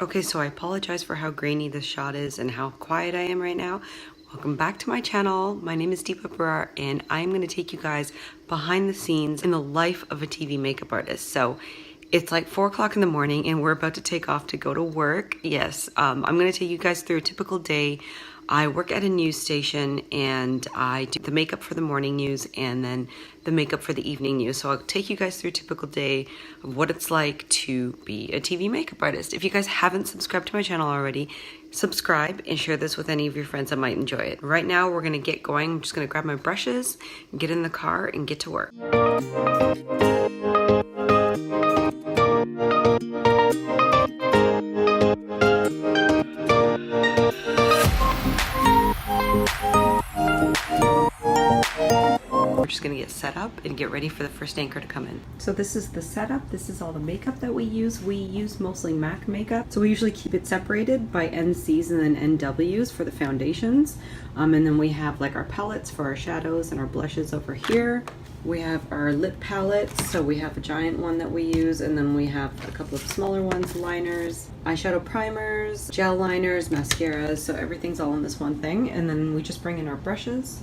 Okay, so I apologize for how grainy this shot is and how quiet I am right now. Welcome back to my channel. My name is Deepa Berar, and I'm going to take you guys behind the scenes in the life of a TV makeup artist. So it's like 4 o'clock in the morning and we're about to take off to go to work. Yes, I'm going to take you guys through a typical day. I work at a news station and I do the makeup for the morning news and then the makeup for the evening news. So I'll take you guys through a typical day of what it's like to be a TV makeup artist. If you guys haven't subscribed to my channel already, subscribe and share this with any of your friends that might enjoy it. Right now we're gonna get going. I'm just gonna grab my brushes, get in the car and get to work. We're just gonna get set up and get ready for the first anchor to come in. So this is the setup. This is all the makeup that we use. We use mostly MAC makeup. So we usually keep it separated by NCs and then NWs for the foundations. And then we have like our palettes for our shadows and our blushes over here. We have our lip palettes. So we have a giant one that we use, and then we have a couple of smaller ones, liners, eyeshadow primers, gel liners, mascaras. So everything's all in this one thing. And then we just bring in our brushes.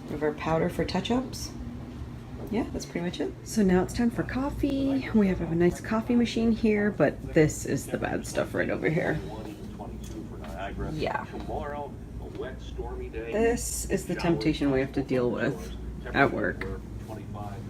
We have our powder for touch-ups. Yeah, that's pretty much it. So now it's time for coffee. We have a nice coffee machine here, but this is the bad stuff right over here. Yeah. This is the temptation we have to deal with at work.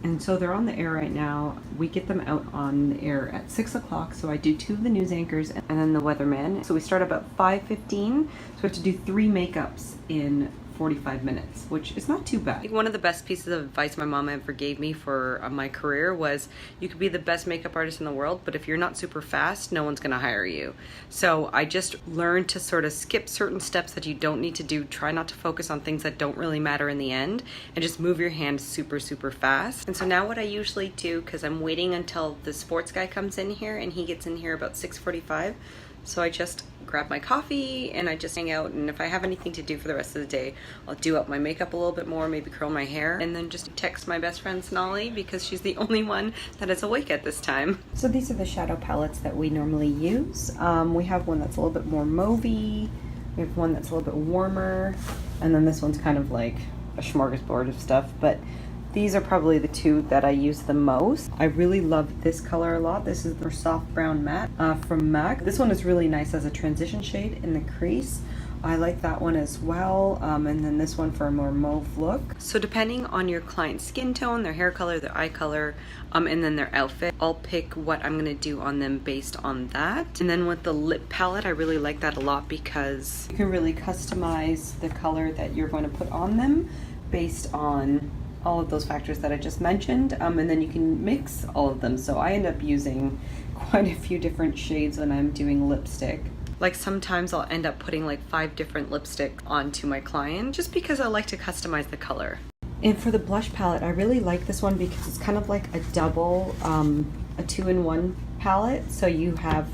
And so they're on the air right now. We get them out on the air at 6 o'clock. So I do 2 of the news anchors and then the weatherman. So we start about 5:15. So we have to do 3 makeups in 45 minutes, which is not too bad. I think one of the best pieces of advice my mom ever gave me for my career was you could be the best makeup artist in the world, but if you're not super fast, no one's gonna hire you. So I just learned to sort of skip certain steps that you don't need to do, try not to focus on things that don't really matter in the end, and just move your hand super fast. And so now what I usually do, because I'm waiting until the sports guy comes in here, and he gets in here about 6:45, so I just grab my coffee and I just hang out, and if I have anything to do for the rest of the day, I'll do up my makeup a little bit more, maybe curl my hair, and then just text my best friend Sonali because she's the only one that is awake at this time. So these are the shadow palettes that we normally use. We have one that's a little bit more mauvey, we have one that's a little bit warmer, and then this one's kind of like a smorgasbord of stuff, but these are probably the 2 that I use the most. I really love this color a lot. This is the soft brown matte from MAC. This one is really nice as a transition shade in the crease. I like that one as well. And then this one for a more mauve look. So depending on your client's skin tone, their hair color, their eye color, and then their outfit, I'll pick what I'm gonna do on them based on that. And then with the lip palette, I really like that a lot because you can really customize the color that you're going to put on them based on all of those factors that I just mentioned, and then you can mix all of them. So I end up using quite a few different shades when I'm doing lipstick. Like sometimes I'll end up putting like 5 different lipsticks onto my client just because I like to customize the color. And for the blush palette, I really like this one because it's kind of like a double, a 2-in-1 palette. So you have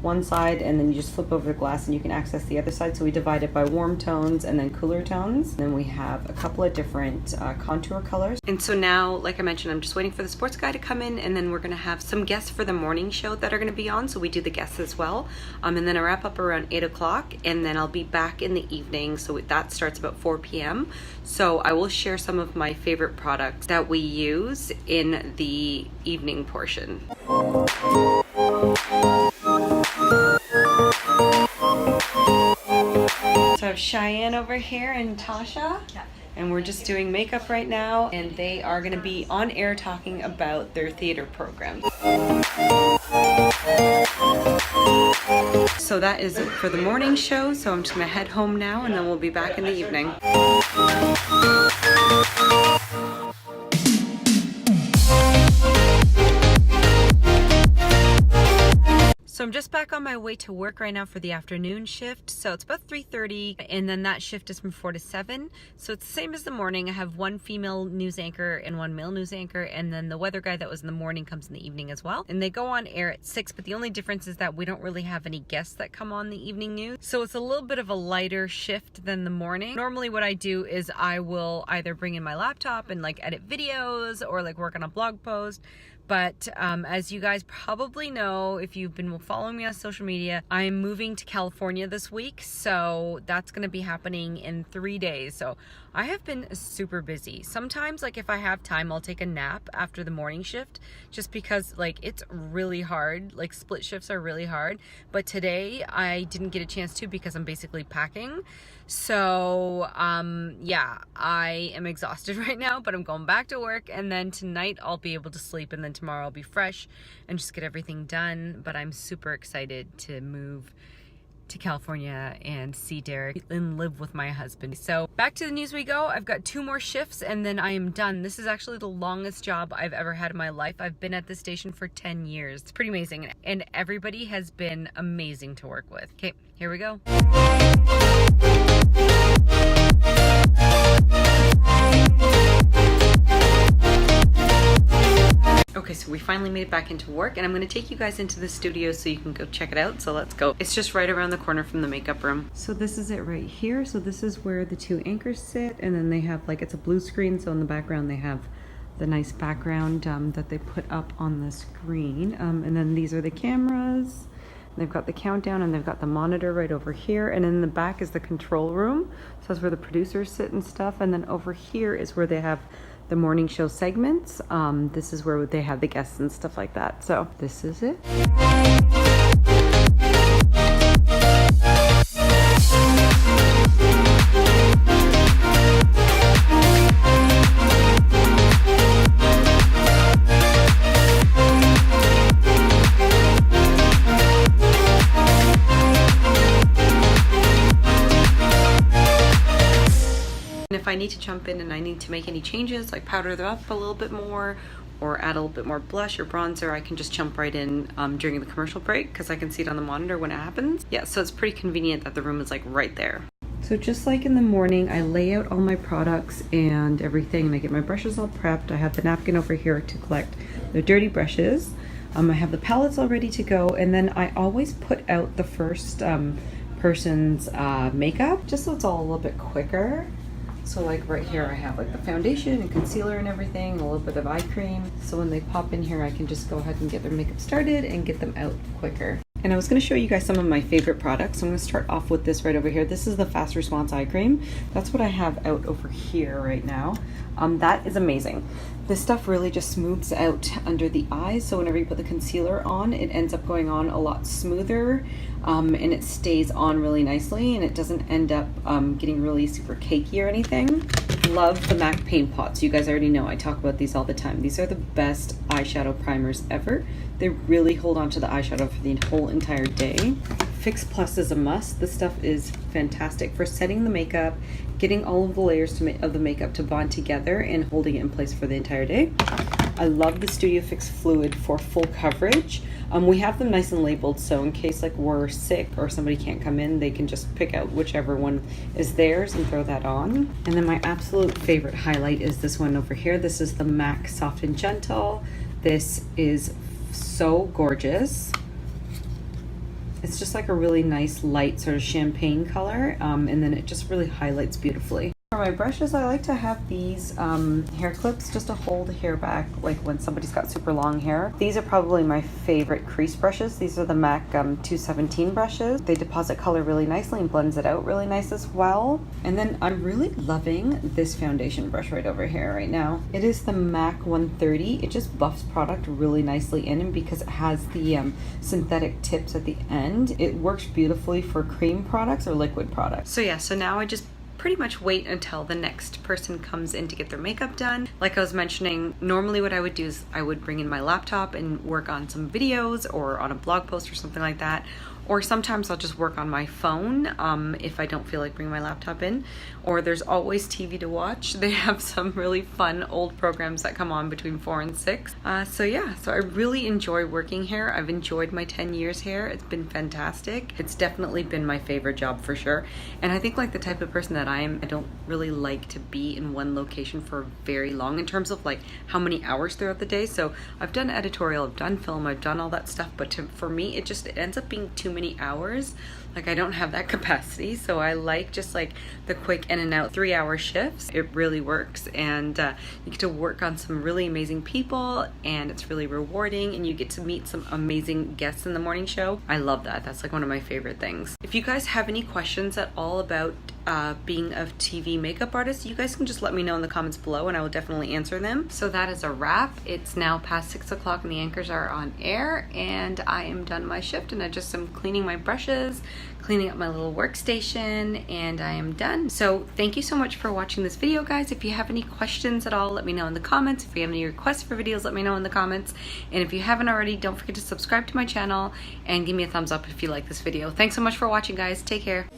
one side and then you just flip over the glass and you can access the other side. So we divide it by warm tones and then cooler tones. Then we have a couple of different contour colors. And so now, like I mentioned, I'm just waiting for the sports guy to come in, and then we're gonna have some guests for the morning show that are gonna be on. So we do the guests as well. And then I wrap up around 8 o'clock, and then I'll be back in the evening. So that starts about 4 p.m. So I will share some of my favorite products that we use in the evening portion. So I have Cheyenne over here and Tasha, and we're just doing makeup right now, and they are going to be on air talking about their theater program. So that is it for the morning show, so I'm just going to head home now, and then we'll be back in the evening. So I'm just back on my way to work right now for the afternoon shift. So it's about 3:30, and then that shift is from 4 to 7. So it's the same as the morning. I have 1 female news anchor and 1 male news anchor, and then the weather guy that was in the morning comes in the evening as well. And they go on air at 6, but the only difference is that we don't really have any guests that come on the evening news. So it's a little bit of a lighter shift than the morning. Normally what I do is I will either bring in my laptop and like edit videos or like work on a blog post. But as you guys probably know, if you've been following me on social media, I'm moving to California this week. So that's going to be happening in 3 days. So I have been super busy. Sometimes, like, if I have time, I'll take a nap after the morning shift, just because, like, it's really hard. Like, split shifts are really hard. But today I didn't get a chance to because I'm basically packing. So yeah, I am exhausted right now, but I'm going back to work, and then tonight I'll be able to sleep, and then tomorrow I'll be fresh and just get everything done. But I'm super excited to move to California and see Derek and live with my husband. So back to the news we go. I've got 2 more shifts and then I am done. This is actually the longest job I've ever had in my life. I've been at this station for 10 years. It's pretty amazing, and everybody has been amazing to work with. Okay, here we go. Okay, so we finally made it back into work, and I'm going to take you guys into the studio so you can go check it out. So let's go. It's just right around the corner from the makeup room. So this is it right here. So this is where the 2 anchors sit, and then they have, like, it's a blue screen, so in the background they have the nice background that they put up on the screen. And then these are the cameras. They've got the countdown, and they've got the monitor right over here, and in the back is the control room. So that's where the producers sit and stuff, and then over here is where they have the morning show segments. This is where they have the guests and stuff like that. So this is it. If I need to jump in and I need to make any changes, like powder them up a little bit more or add a little bit more blush or bronzer, I can just jump right in during the commercial break because I can see it on the monitor when it happens. Yeah, so it's pretty convenient that the room is like right there. So just like in the morning, I lay out all my products and everything, and I get my brushes all prepped. I have the napkin over here to collect the dirty brushes. I have the palettes all ready to go, and then I always put out the first person's makeup just so it's all a little bit quicker. So like right here I have like the foundation and concealer and everything, a little bit of eye cream. So when they pop in here I can just go ahead and get their makeup started and get them out quicker. And I was going to show you guys some of my favorite products. So I'm going to start off with this right over here. This is the Fast Response Eye Cream. That's what I have out over here right now. That is amazing. This stuff really just smooths out under the eyes. So whenever you put the concealer on, it ends up going on a lot smoother. And it stays on really nicely, and it doesn't end up getting really super cakey or anything. Love the MAC paint pots. You guys already know I talk about these all the time. These are the best eyeshadow primers ever. They really hold on to the eyeshadow for the whole entire day. Fix Plus is a must. This stuff is fantastic for setting the makeup, getting all of the layers of the makeup to bond together, and holding it in place for the entire day. I love the Studio Fix Fluid for full coverage. We have them nice and labeled, so in case like we're sick or somebody can't come in, they can just pick out whichever one is theirs and throw that on. And then my absolute favorite highlight is this one over here. This is the MAC Soft and Gentle. This is so gorgeous. It's just like a really nice light sort of champagne color, and then it just really highlights beautifully. For my brushes, I like to have these hair clips just to hold the hair back, like when somebody's got super long hair. These are probably my favorite crease brushes. These are the MAC 217 brushes. They deposit color really nicely and blends it out really nice as well. And then I'm really loving this foundation brush right over here right now. It is the MAC 130. It just buffs product really nicely in, and because it has the synthetic tips at the end, it works beautifully for cream products or liquid products. So yeah, so now I just pretty much wait until the next person comes in to get their makeup done. Like I was mentioning, normally what I would do is I would bring in my laptop and work on some videos or on a blog post or something like that. Or sometimes I'll just work on my phone if I don't feel like bringing my laptop in. Or there's always TV to watch. They have some really fun old programs that come on between 4 and 6. So yeah, so I really enjoy working here. I've enjoyed my 10 years here. It's been fantastic. It's definitely been my favorite job for sure. And I think like the type of person that time. I don't really like to be in one location for very long in terms of like how many hours throughout the day. So I've done editorial, I've done film, I've done all that stuff, but for me it ends up being too many hours. Like I don't have that capacity, so I like just like the quick in and out 3-hour shifts. It really works, and you get to work on some really amazing people, and it's really rewarding, and you get to meet some amazing guests in the morning show. I love that. That's like one of my favorite things. If you guys have any questions at all about being a TV makeup artist, you guys can just let me know in the comments below and I will definitely answer them. So that is a wrap. It's now past 6 o'clock and the anchors are on air, and I am done my shift, and I just am cleaning my brushes, cleaning up my little workstation, and I am done. So thank you so much for watching this video, guys. If you have any questions at all, let me know in the comments. If you have any requests for videos, let me know in the comments. And if you haven't already, don't forget to subscribe to my channel and give me a thumbs up if you like this video. Thanks so much for watching, guys. Take care.